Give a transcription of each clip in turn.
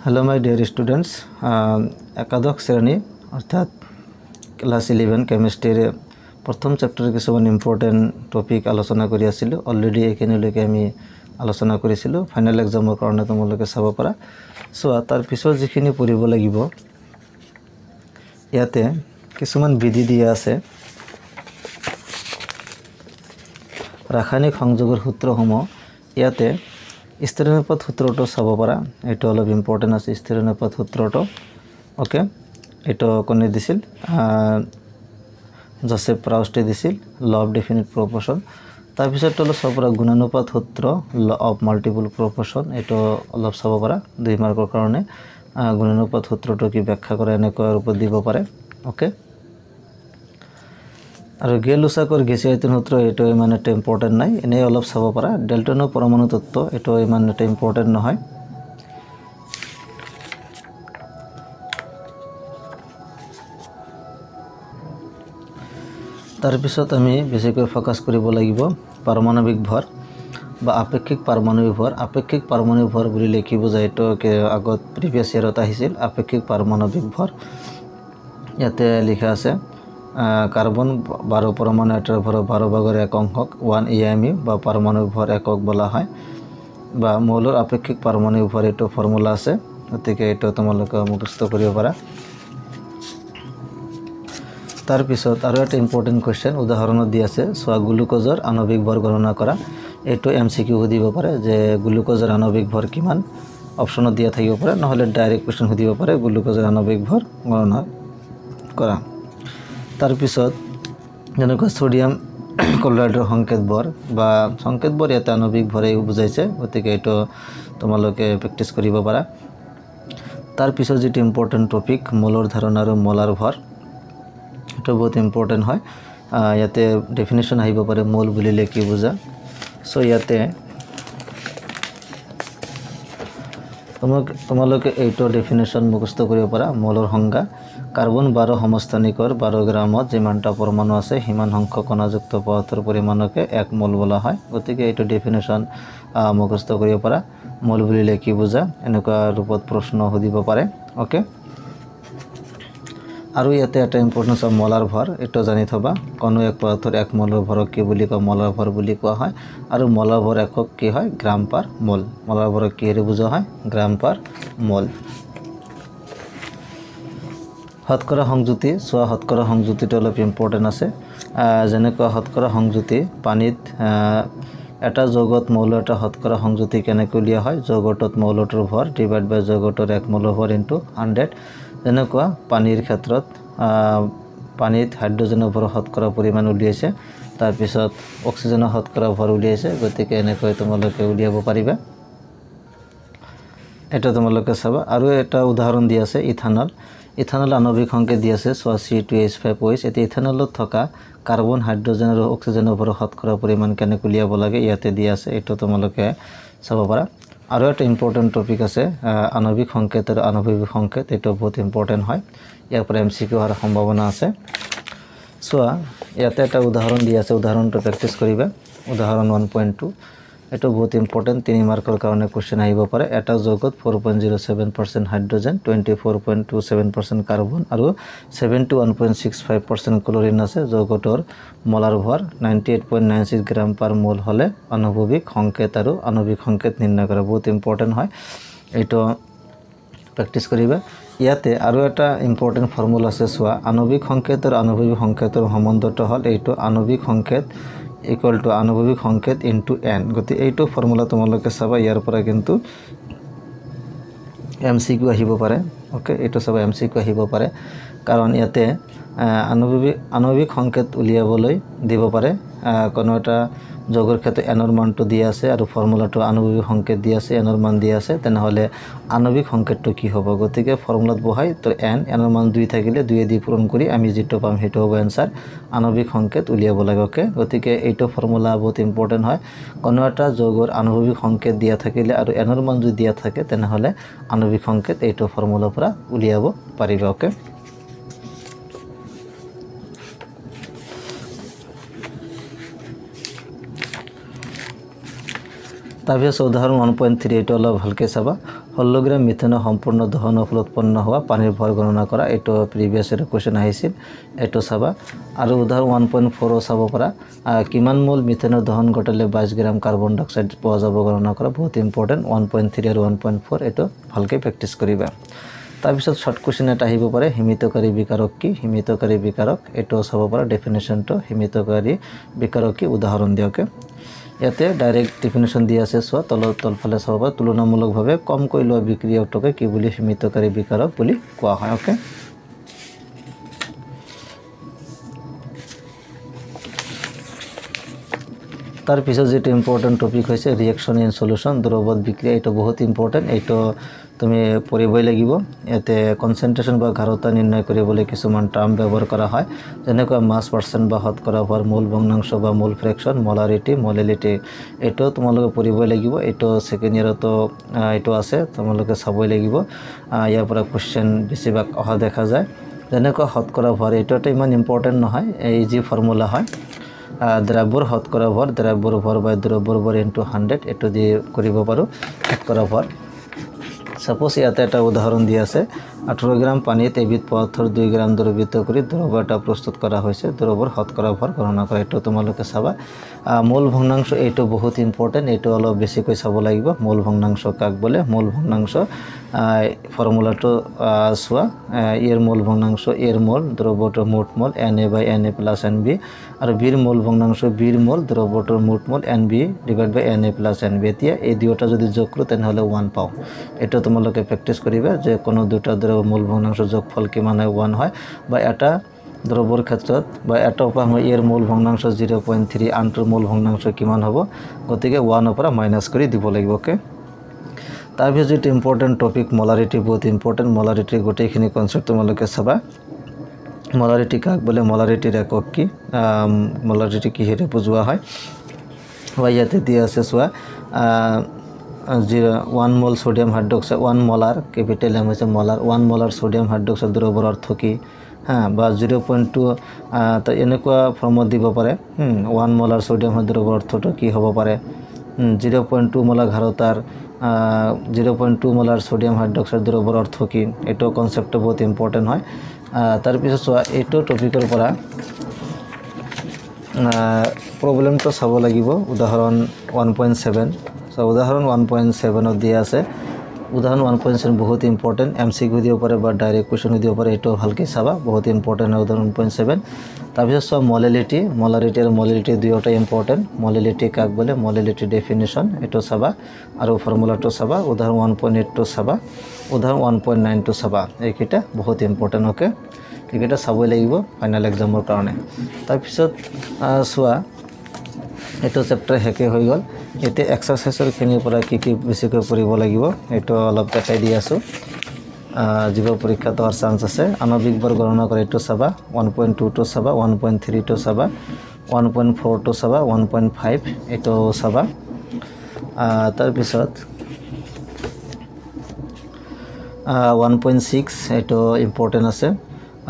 hello my dear students एकादश श्रेणी अर्थात क्लास 11 केमिस्ट्री प्रथम चैप्टर किछुमान इम्पोर्टेंट टपिक आलोचना करि आसिलो अलरेडी एखिनिলৈকে আমি आलोचना কৰিছিলো फाइनल एग्जाমৰ কাৰণে তোমালোকে চাব পাৰা সো তাৰ পিছত যিখিনি পঢ়িব লাগিব ইয়াতে কিছুমান বিধি দিয়া আছে ৰাসায়নিক সংযোগৰ সূত্ৰসমূহ ইয়াতে স্থিৰানুপাত সূত্ৰটো চাব পাৰা এটো অলপ ইম্পৰ্টেন্ট আছে স্থিৰানুপাত সূত্ৰটো ওকে এটো কোনে দিছিল জোসেফ প্ৰাউস্টে দিছিল ল অফ ডেফিনিট প্ৰপোৰ্শন তাৰ পিছত অলপ চাব পাৰা গুণানুপাত সূত্ৰ ল অফ মাল্টিপল প্ৰপোৰ্শন এটো অলপ চাব পাৰা 2 মাৰ্কৰ কাৰণে গুণানুপাত সূত্ৰটো কি ব্যাখ্যা কৰে এনেকৈ ৰূপত দিব পাৰে ওকে আৰু গেলুসাকৰ গেছীয় আয়তন সূত্ৰ এটো ইমান এটা ইম্পৰ্টেন্ট নাই এনে অলপ চাব পাৰা ডেল্টনৰ পৰমাণু তত্ত্ব এটো ইমান এটা ইম্পৰ্টেন্ট নহয় তাৰ পিছত আমি বেছিকৈ ফোকাস কৰিব লাগিব পাৰমাণবিক ভৰ বা আপেক্ষিক পাৰমাণবিক ভৰ বুলি লিখি বুজায় এটো আগত প্ৰিভিয়াস ইয়াৰত আহিছিল আপেক্ষিক পাৰমাণবিক ভৰ ইয়াতে লিখা আছে কার্বন 12 परमाणु এটার ভর 12 ভাগের 1 অংশক 1 emu বা পারমাণবিক ভর একক বলা হয় বা মৌলের আপেক্ষিক পারমাণবিক ভর এটো ফর্মুলা আছে গতিকে এটো তোমালোকে মুখস্থ কৰিব পাৰা তাৰ পিছত আৰু এটা ইম্পৰ্টেন্ট কোৱেশ্চন উদাহৰণত দি আছে সোয়া গ্লুকোজৰ আণবিক ভৰ গণনা কৰা এটো এমসিকিউ দিব পাৰে যে গ্লুকোজৰ আণবিক ভৰ কিমান অপচনত দিয়া থাকিব পাৰে নহলে ডাইৰেক্ট কোৱেশ্চন দিব পাৰে গ্লুকোজৰ আণবিক ভৰ গণনা কৰা তাৰ পিছত যেনেকৈ সোডিয়াম ক্লোৰাইডৰ সংকেত বৰ এটা আণবিক ভৰে বুজাইছে গতিকে এটো তোমালোকে প্ৰেক্টিস কৰিব পাৰা তাৰ পিছত যেটো ইম্পৰ্টেন্ট টপিক মোলৰ ধাৰণা আৰু মোলাৰ ভৰ এটো বহুত ইম্পৰ্টেন্ট হয় ইয়াতে ডেফিনিশন আহিব পাৰে মোল বুলিলে কি বুজা সো ইয়াতে তোমালোকে এইটো ডেফিনিশন মুখস্থ কৰিব পাৰা মোলৰ সংজ্ঞা কাৰ্বন 12 সমস্থানিকৰ 12 গ্ৰামত যিমানটা পৰমাণু আছে হিমান সংখ্যক কণাযুক্ত পদাৰ্থৰ পৰিমাণকে 1 মোল বলা হয় গতিকে এইটো ডেফিনিশন মুখস্থ কৰিব পাৰা মোল বুলিলে কি বুজা এনেকুৱা ৰূপত প্ৰশ্ন সুধিব পাৰে ওকে আৰু ইয়াতে এটা ইম্পৰ্টেন্স অফ মোলাৰ ভৰ এটো জানি থবা কোনো এক পদাৰ্থৰ 1 মোলৰ ভৰক কি বুলি কয় মোলাৰ ভৰ বুলি কোৱা হয় আৰু মোলাৰ ভৰ একক কি হয় গ্ৰাম পাৰ মোল মোলাৰ ভৰক কি হে বুজা হয় গ্ৰাম পাৰ মোল শতকৰা সংযুতি সোয়া শতকৰা সংযুতিটো অলপ ইম্পৰ্টেন্ট আছে যেনেকৈ শতকৰা সংযুতি পানীত এটা যৌগত মৌল এটা শতকৰা সংযুতি কেনেকৈ লিয়া হয় যৌগটোত মৌলটোৰ ভৰ ডিভাইড বাই যৌগটোৰ 1 মোলৰ ভৰ ইনটু 100 যেনেকৈ পানীৰ ক্ষেত্ৰত পানীত হাইড্ৰজেনৰ ভৰ শতকৰা পৰিমাণ উলিয়াইছে তাৰ পিছত অক্সিজেনৰ শতকৰা ভৰ উলিয়াইছে গতিকে এনেকৈ তোমালোকে উলিয়াব পাৰিবা এটা তোমালোকে চাবা আৰু এটা উদাহৰণ দি আছে ইথানল আণবিক সংকেত দি আছে C2H5OH এতে ইথানলত থকা কার্বন হাইড্রোজেন আৰু অক্সিজেনৰ ভৰ শতকৰা পৰিমাণ কেনেকৈ উলিয়াব লাগে ইয়াতে দি আছে এটো তোমালোকে চাব পাৰা আৰু এটা ইম্পৰ্টেন্ট টপিক আছে আণবিক সংকেত আৰু আণবিক সংকেত এটো বহুত ইম্পৰ্টেন্ট হয় ইয়াৰ পৰা এমসিকিউ হোৱাৰ সম্ভাৱনা আছে সো ইয়াতে এটা উদাহৰণ দি আছে উদাহৰণটো প্ৰেক্টিস কৰিবা উদাহৰণ 1.2 এটো বহুত ইম্পৰ্টেন্ট 3 মাৰ্কৰ কাৰণে কোৱেশ্চন আহিব পাৰে এটা যৌগত 4.07% হাইড্ৰজেন 24.27% কাৰ্বন আৰু 71.65% ক্লোৰিন আছে যৌগটোৰ মোলাৰ ভৰ 98.96 গ্ৰাম পাৰ মোল হলে আণবিক সংকেত আৰু আণবিক সংকেত নিৰ্ণয় কৰা বহুত ইম্পৰ্টেন্ট হয় এটো প্ৰেক্টিস কৰিবা ইয়াতে আৰু এটা ইম্পৰ্টেন্ট ফৰ্মুলা আছে সোয়া আণবিক সংকেত আৰু আণবিক সংকেতৰ সম্বন্ধটো হল এইটো আণবিক সংকেত equal to আণবিক সংকেত into n গতি এইটো ফৰ্মুলা তোমালোকে চাবা ইয়াৰ পৰা কিন্তু এমসিকিউ আহিব পাৰে ওকে এইটো চাবা এমসিকিউ আহিব পাৰে কাৰণ ইয়াতে আণবিক সংকেত উলিয়াবলৈ দিব পাৰে কোনো এটা যৌগৰ ক্ষেত্ৰত n ৰ মানটো দিয়া আছে আৰু ফৰ্মুলাটো আণবিক সংকেত দিয়া আছে n ৰ মান দিয়া আছে তেনেহলে আণবিক সংকেতটো কি হ'ব গতিকে ফৰ্মুলাত বহাই তো n ৰ মান 2 থাকিলে 2 দি পূৰণ কৰি আমি যেটো পাম হেটো হ'ব आंसर আণবিক সংকেত উলিয়াব লাগে ওকে গতিকে এইটো ফৰ্মুলা বহুত ইম্পৰ্টেন্ট হয় কোনো এটা যৌগৰ আণবিক সংকেত দিয়া থাকিলে আৰু n ৰ মান যদি দিয়া থাকে তেনেহলে আণবিক সংকেত এইটো ফৰ্মুলাৰ পৰা উলিয়াব পাৰিবা ওকে তাৰপিছত উদাহৰণ 1.3 এইটো অলপ ভালকৈ চাবা 16 গ্ৰাম মিথেনৰ সম্পূৰ্ণ দহনৰ ফলত উৎপন্ন হোৱা পানীৰ ভৰ গণনা কৰা এইটো প্ৰিভিয়াছ ইয়াৰ কোৱেশ্চন আহিছিল এইটো চাবা আৰু উদাহৰণ 1.4 চাব পাৰা কিমান মোল মিথেনৰ দহন ঘটালে 22 গ্ৰাম কাৰ্বন ডাই অক্সাইড পোৱা যাব গণনা কৰা বহুত ইম্পৰ্টেণ্ট 1.3 আৰু 1.4 এইটো ভালকৈ প্ৰেক্টিছ কৰিবা তাৰপিছত শৰ্ট কোৱেশ্চন এটা আহিব পাৰে হিমিতকাৰী বিকাৰক কি হিমিতকাৰী বিকাৰক এইটো চাব পাৰা ডেফিনেশ্যনটো হিমিতকাৰী বিকাৰক কি উদাহৰণ দিয়কে ইয়াতে ডাইৰেক্ট ডেফিনেশ্যন দিয়া আছে চোৱা তলফালে চাব পাৰা তুলনামূলকভাৱে কমকৈ লোৱা বিক্ৰিয়কটোকে কি বুলি হিমিতকাৰী বিকাৰক বুলি কোৱা হয় ওকে তার পিছত যেটা ইম্পর্টেন্ট টপিক হয়েছে রিঅ্যাকশন ইন সলিউশন দ্রবত বিক্রিয়া এটা বহুত ইম্পর্টেন্ট এইটো তুমি পড়িবই লাগিব এতে কনসেন্ট্রেশন বা গাঢ়তা নির্ণয় কৰিবলৈ কিছুমান টাৰ্ম ব্যবহাৰ কৰা হয় যেনেকৈ মাস পাৰ্সেন্ট বা শতকৰা ভৰ মূল ভগ্নাংশ বা মূল ফ্ৰেকশন মলাৰিটি মলেলিটি এইটো তোমালোকে পড়িবই লাগিব এইটো সেকেন্ড ইয়াৰতো এইটো আছে তোমালোকে চাবই লাগিব ইয়াৰ পৰা কোশ্চেন বেছিভাগ অহা দেখা যায় যেনেকৈ শতকৰা ভৰ এইটো এটা ইমান ইম্পৰ্টেন্ট নহয় ইজি ফৰ্মুলা হয় দ্ৰব্যৰ শতকৰা ভৰ দ্ৰব্যৰ ভৰ বাই দ্ৰব্যৰ ভৰ ইনটু 100 এটো দি কৰিব পাৰো শতকৰা ভৰ সাপোজ ইয়াতে এটা উদাহৰণ দিয়া আছে 18 গ্ৰাম পানীত এবিধ পদাৰ্থৰ 2 গ্ৰাম দ্ৰৱিত কৰি দ্ৰব্য এটা প্ৰস্তুত কৰা হৈছে দ্ৰব্যৰ শতকৰা ভৰ গণনা কৰা এটো তোমালোকে চাবা মূল ভগ্নাংশ এইটো বহুত ইম্পৰ্টেন্ট এইটো অলপ বেছিকৈ চাব লাগিব মূল ভগ্নাংশ কাক বলে মূল ভগ্নাংশ ফৰ্মুলাটো সোৱা এৰ মূল ভগ্নাংশ এৰ মোল দ্ৰব্যটোৰ মোট মোল Na/Na + Nb আৰু বিৰ মূল ভগ্নাংশ বিৰ মোল দ্ৰব্যটোৰ মোট মোল Nb / Na + Nb এতিয়া এই দুটা যদি যোগ কৰো তেনহলে 1 পাও এটা তোমালোকে প্ৰ্যাকটিছ কৰিবা যে কোনো দুটা দ্ৰব্য মূল ভগ্নাংশ যোগফল কিমান হয় 1 হয় বা এটা দ্ৰব্যৰ ক্ষেত্ৰত বা এটা উপায় এৰ মূল ভগ্নাংশ 0.3 আনটোৰ মূল ভগ্নাংশ কিমান হ'ব গতিকে 1 ৰ পৰা মাইনাস কৰি দিব লাগিব ওকে তাৰপিছত যেটা ইম্পৰ্টেন্ট টপিক মলাৰিটি বহুত ইম্পৰ্টেন্ট মলাৰিটি গোটেইখিনি কনসেপ্ট তোমালোকে চাবা মলাৰিটি কাক বলে মলাৰিটিৰ একক কি মলাৰিটি কি হেৰে বুজোৱা হয় ইয়াতে দিয়া আছে চোৱা 1 mole sodium hydroxide 1 molar capital M হৈছে মোলাৰ 1 মোলাৰ সোডিয়াম হাইড্ৰক্সাইড দ্ৰব্যৰ অৰ্থ কি বা 0.2 তো এনেকুৱা ফৰ্মত দিব পাৰে 1 মোলাৰ সোডিয়াম দ্ৰব্যৰ অৰ্থটো কি হ'ব পাৰে 0.2 মোলাৰ ঘাৰতাৰ 0.2 মোলাৰ সোডিয়াম হাইড্ৰক্সাইড দ্ৰব্যৰ অৰ্থ কি এটো কনসেপ্ট বহুত ইম্পৰ্টেন্ট হয় তাৰ পিছত চোৱা এটো টপিকৰ পৰা প্ৰবলেমটো চাব লাগিব উদাহৰণ 1.7 সো উদাহৰণ 1.7 ত দিয়া আছে উদাহৰণ 1.7 বহুত ইম্পৰ্টেন্ট এমসিকিউ দিব পাৰে বা ডাইৰেক্ট কোৱেশ্চন দিব পাৰে এটো ভালকৈ চাবা বহুত ইম্পৰ্টেন্ট উদাহৰণ 1.7 তাৰপিছত সব মলেলিটি মলাৰিটি আৰু মলেলিটি দুয়োটা ইম্পৰ্টেন্ট মলেলিটি কাক বলে মলেলিটি ডেফিনিশ্যন এটো চাবা আৰু ফৰ্মুলাটো চাবা উদাহৰণ 1.8 টো চাবা উদাহৰণ 1.9 টো চাবা এইকেইটা বহুত ইম্পৰ্টেন্ট ওকে এইকেইটা চাবই লাগিব ফাইনাল এক্সামৰ কাৰণে তাৰপিছত চোৱা এটো চেপ্টাৰ হেকে হৈ গল এতে এক্সাৰসাইজৰ খিনিৰ পৰা কি কি বেছিকৈ পঢ়িব লাগিব এটো অলপ দেখাই দি আছো জীৱ পৰীক্ষাত হোৱাৰ চান্স আছে আণৱিক ভৰ গণনা কৰা এটো চাবা 1.2 টো চাবা 1.3 টো চাবা 1.4 টো চাবা 1.5 এটো চাবা তাৰ পিছত 1.6 এটো ইম্পৰ্টেন্ট আছে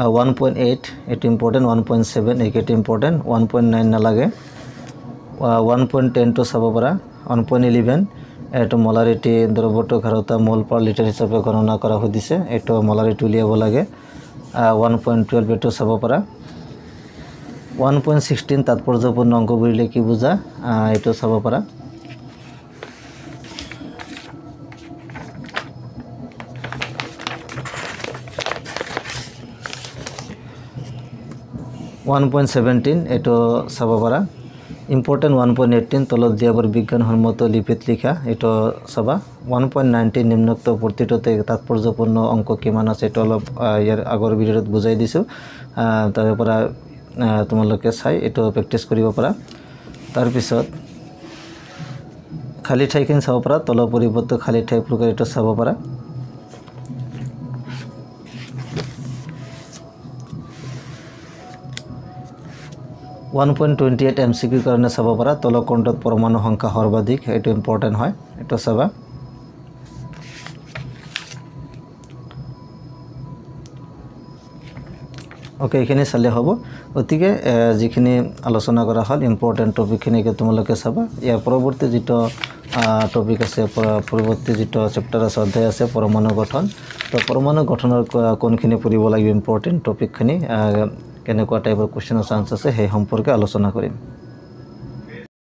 1.8 এটো ইম্পৰ্টেন্ট 1.7 একেটো ইম্পৰ্টেন্ট 1.9 নালাগে 1.10 টো চাব পাৰা 1.11 এটো মলাৰিটি দ্ৰব্যটো ঘাৰতা মোল পাৰ লিটাৰ হিচাপে গণনা কৰা হৈছে এটো মলাৰিটি উলিয়াব লাগে 1.12 এটো চাব পাৰা 1.16 তাৎপৰ্যপূৰ্ণ অংক বুলিলে কি বুজা এটো চাব পাৰা 1.17 এটো চাব পাৰা ইম্পৰ্টেন্ট 1.18 তলত দিয়াবৰ বিজ্ঞানসন্মত লিপিত লিখা এটো চাবা 1.19 নিম্নোক্ত প্ৰতিটোতে তাৎপৰ্যপূৰ্ণ অংক কিমান আছে এটো অলপ ইয়াৰ আগৰ ভিডিঅত বুজাই দিছো তাৰ পৰা তোমালোকে চাই এটো প্ৰ্যাকটিছ কৰিব পাৰা তাৰ পিছত খালি ঠাইখিনি চাব পাৰা তলৰ পৰিৱৰ্তে খালি ঠাই প্ৰকাৰ এটো চাব পাৰা 1.28 MCQ কাৰণে চাব পাৰা তলকণ্ঠত পৰমাণু সংখ্যা সৰ্বাধিক এটো ইম্পৰ্টেন্ট হয় এটো চাবা ওকে এখানে চালে হ'ব অতিকে যিখিনি আলোচনা কৰা হল ইম্পৰ্টেন্ট টপিকখিনিকে তোমালোকে চাবা ইয়াৰ পৰৱৰ্তী যেটো টপিক আছে পৰৱৰ্তী যেটো চেপ্টাৰ আছে অধ্যায় আছে পৰমাণু গঠন তো পৰমাণু গঠনৰ কোনখিনি পঢ়িব লাগিব ইম্পৰ্টেন্ট টপিকখিনি কেনেকুৱা টাইপৰ কোৱেশ্চন চান্স আছে সেই সম্পৰ্কে আলোচনা কৰিম